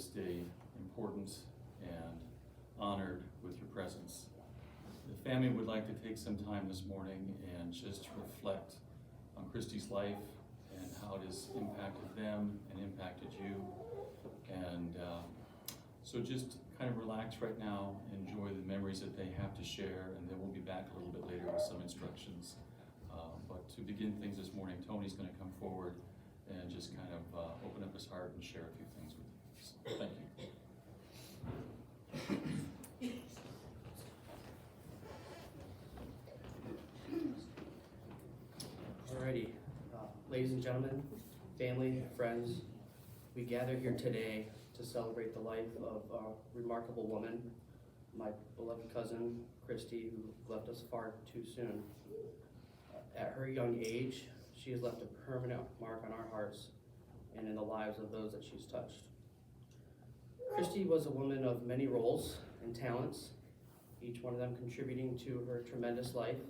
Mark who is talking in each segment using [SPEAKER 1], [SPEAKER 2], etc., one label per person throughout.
[SPEAKER 1] this day important and honored with your presence. The family would like to take some time this morning and just reflect on Kristie's life and how it has impacted them and impacted you. And so just kind of relax right now, enjoy the memories that they have to share, and then we'll be back a little bit later with some instructions. But to begin things this morning, Tony's going to come forward and just kind of open up his heart and share a few things with you. So, thank you.
[SPEAKER 2] Alrighty, ladies and gentlemen, family, friends, we gather here today to celebrate the life of a remarkable woman, my beloved cousin, Kristie, who left us far too soon. At her young age, she has left a permanent mark on our hearts and in the lives of those that she's touched. Kristie was a woman of many roles and talents, each one of them contributing to her tremendous life.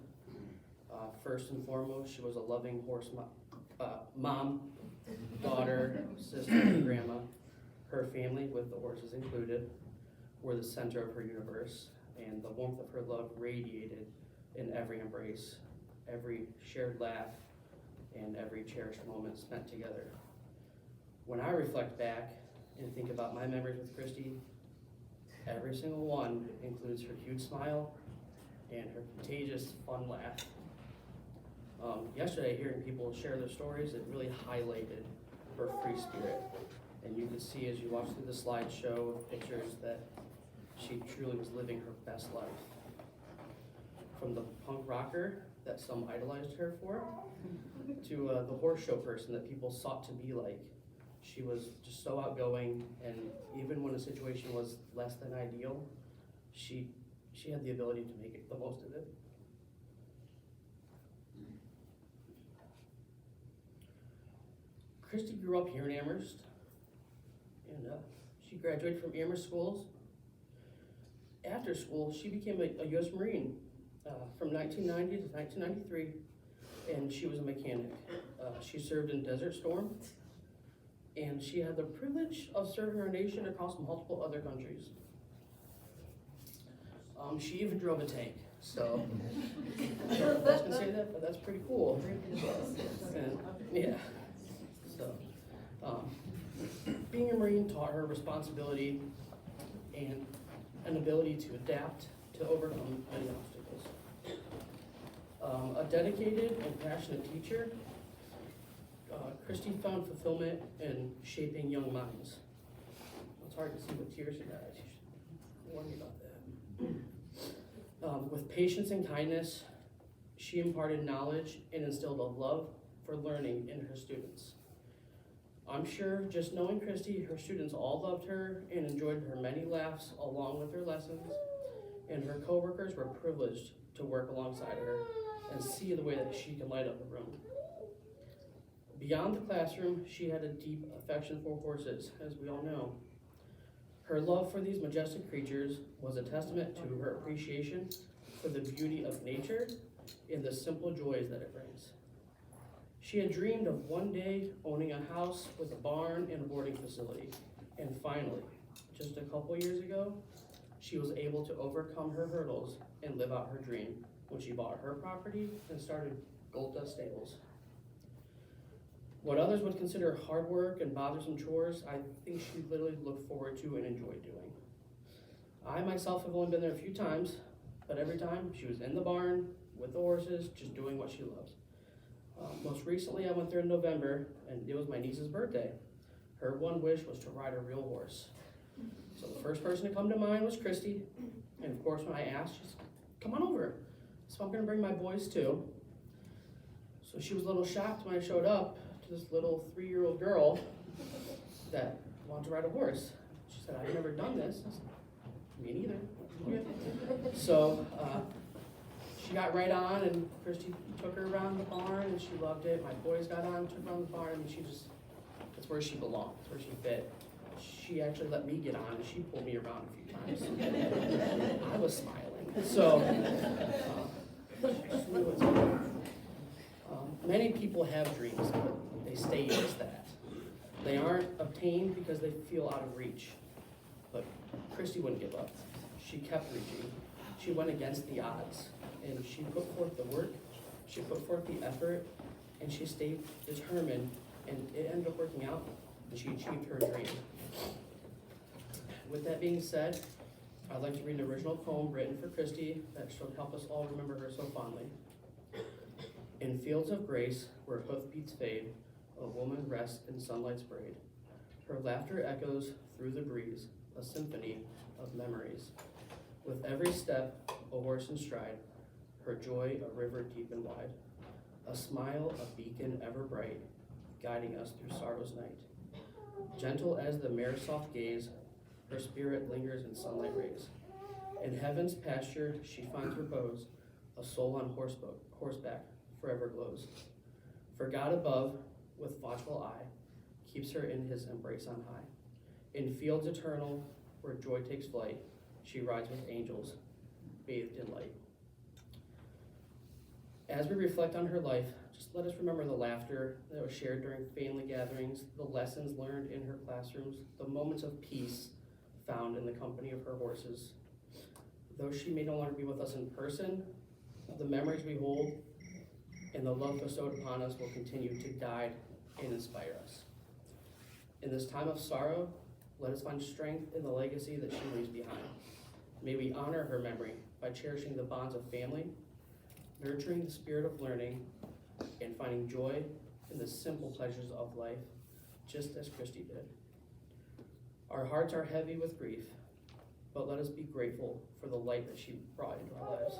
[SPEAKER 2] First and foremost, she was a loving horse mom, daughter, sister, and grandma. Her family, with the horses included, were the center of her universe, and the warmth of her love radiated in every embrace, every shared laugh, and every cherished moment spent together. When I reflect back and think about my memories with Kristie, every single one includes her huge smile and her contagious, fun laugh. Yesterday, hearing people share their stories, it really highlighted her free spirit. And you could see as you watch through the slideshow of pictures that she truly was living her best life. From the punk rocker that some idolized her for, to the horse show person that people sought to be like. She was just so outgoing, and even when a situation was less than ideal, she had the ability to make the most of it. Kristie grew up here in Amherst, and she graduated from Amherst schools. After school, she became a U.S. Marine from 1990 to 1993, and she was a mechanic. She served in Desert Storm, and she had the privilege of serving our nation across multiple other countries. She even drove a tank, so I don't know if I was gonna say that, but that's pretty cool. And, yeah. So, being a Marine taught her responsibility and an ability to adapt to overcome many obstacles. A dedicated and passionate teacher, Kristie found fulfillment in shaping young minds. It's hard to see with tears in her eyes. You should warn me about that. With patience and kindness, she imparted knowledge and instilled a love for learning in her students. I'm sure just knowing Kristie, her students all loved her and enjoyed her many laughs along with her lessons, and her coworkers were privileged to work alongside her and see the way that she can light up the room. Beyond the classroom, she had a deep affection for horses, as we all know. Her love for these majestic creatures was a testament to her appreciation for the beauty of nature and the simple joys that it brings. She had dreamed of one day owning a house with a barn and a boarding facility. And finally, just a couple years ago, she was able to overcome her hurdles and live out her dream when she bought her property and started Gold Dust Stables. What others would consider hard work and bothersome chores, I think she literally looked forward to and enjoyed doing. I myself have only been there a few times, but every time she was in the barn with the horses, just doing what she loves. Most recently, I went there in November, and it was my niece's birthday. Her one wish was to ride a real horse. So the first person to come to mind was Kristie, and of course when I asked, she said, come on over. So I'm gonna bring my boys too. So she was a little shocked when I showed up to this little 3-year-old girl that wanted to ride a horse. She said, I've never done this. I said, me neither. So she got right on, and Kristie took her around the barn, and she loved it. My boys got on, took her around the barn, and that's where she belonged, that's where she fit. She actually let me get on, and she pulled me around a few times. I was smiling. So, many people have dreams, but they stay just that. They aren't obtained because they feel out of reach. But Kristie wouldn't give up. She kept reaching. She went against the odds, and she put forth the work, she put forth the effort, and she stayed determined, and it ended up working out, and she achieved her dream. With that being said, I'd like to read an original poem written for Kristie that should help us all remember her so fondly. In fields of grace, where hoofbeats fade, a woman rests in sunlight's braid. Her laughter echoes through the breeze, a symphony of memories. With every step, a horse in stride, her joy a river deep and wide. A smile, a beacon ever bright, guiding us through sorrow's night. Gentle as the mare's soft gaze, her spirit lingers in sunlight rays. In heaven's pasture she finds repose, a soul on horseback forever glows. For God above, with watchful eye, keeps her in his embrace on high. In fields eternal, where joy takes flight, she rides with angels, bathed in light. As we reflect on her life, just let us remember the laughter that was shared during family gatherings, the lessons learned in her classrooms, the moments of peace found in the company of her horses. Though she may no longer be with us in person, the memories we hold and the love bestowed upon us will continue to guide and inspire us. In this time of sorrow, let us find strength in the legacy that she leaves behind. May we honor her memory by cherishing the bonds of family, nurturing the spirit of learning, and finding joy in the simple pleasures of life, just as Kristie did. Our hearts are heavy with grief, but let us be grateful for the light that she brought into our lives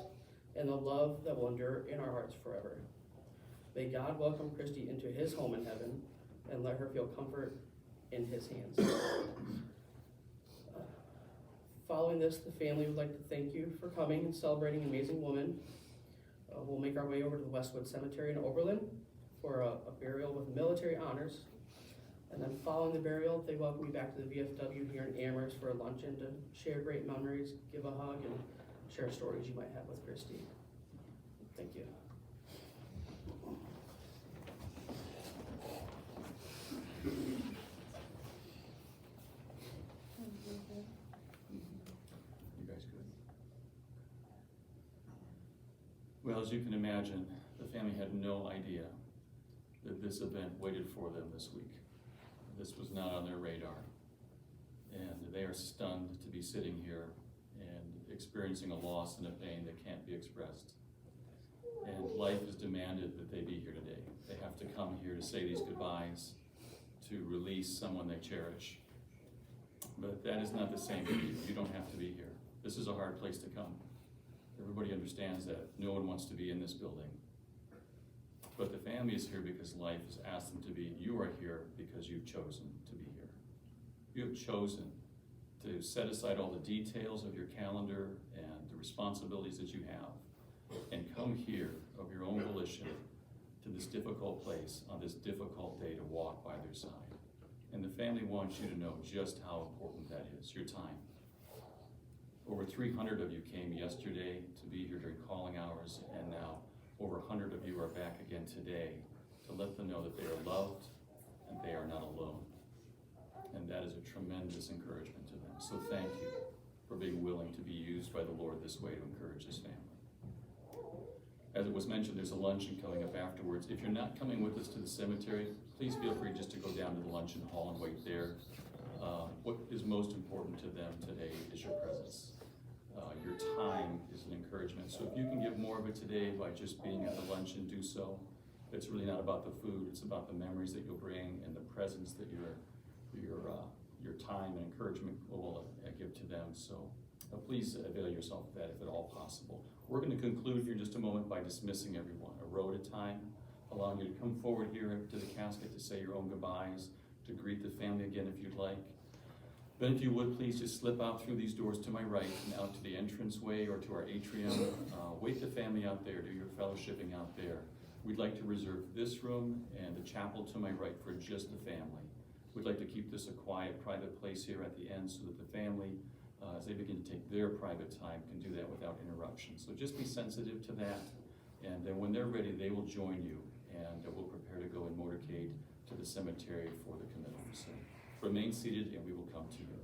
[SPEAKER 2] and the love that will endure in our hearts forever. May God welcome Kristie into his home in heaven and let her feel comfort in his hands. Following this, the family would like to thank you for coming and celebrating an amazing woman. We'll make our way over to the Westwood Cemetery in Oberlin for a burial with military honors. And then following the burial, they welcome you back to the VFW here in Amherst for a luncheon to share great memories, give a hug, and share stories you might have with Kristie. Thank you.
[SPEAKER 1] You guys good? Well, as you can imagine, the family had no idea that this event waited for them this week. This was not on their radar. And they are stunned to be sitting here and experiencing a loss and a pain that can't be expressed. And life has demanded that they be here today. They have to come here to say these goodbyes, to release someone they cherish. But that is not the same for you. You don't have to be here. This is a hard place to come. Everybody understands that. No one wants to be in this building. But the family is here because life has asked them to be. You are here because you've chosen to be here. You have chosen to set aside all the details of your calendar and the responsibilities that you have and come here of your own volition to this difficult place on this difficult day to walk by their side. And the family wants you to know just how important that is, your time. Over 300 of you came yesterday to be here during calling hours, and now over 100 of you are back again today to let them know that they are loved and they are not alone. And that is a tremendous encouragement to them. So thank you for being willing to be used by the Lord this way to encourage this family. As it was mentioned, there's a luncheon coming up afterwards. If you're not coming with us to the cemetery, please feel free just to go down to the luncheon hall and wait there. What is most important to them today is your presence. Your time is an encouragement. So if you can give more of it today by just being at the luncheon, do so. It's really not about the food, it's about the memories that you'll bring and the presence that your time and encouragement will give to them. So please avail yourself of that if at all possible. We're going to conclude here in just a moment by dismissing everyone, a row at a time, allowing you to come forward here to the casket to say your own goodbyes, to greet the family again if you'd like. But if you would, please just slip out through these doors to my right and out to the entranceway or to our atrium. Wait the family out there, do your fellowshipping out there. We'd like to reserve this room and the chapel to my right for just the family. We'd like to keep this a quiet, private place here at the end so that the family, as they begin to take their private time, can do that without interruption. So just be sensitive to that. And then when they're ready, they will join you and we'll prepare to go in motorcade to the cemetery for the commitments. Remain seated and we will come to you.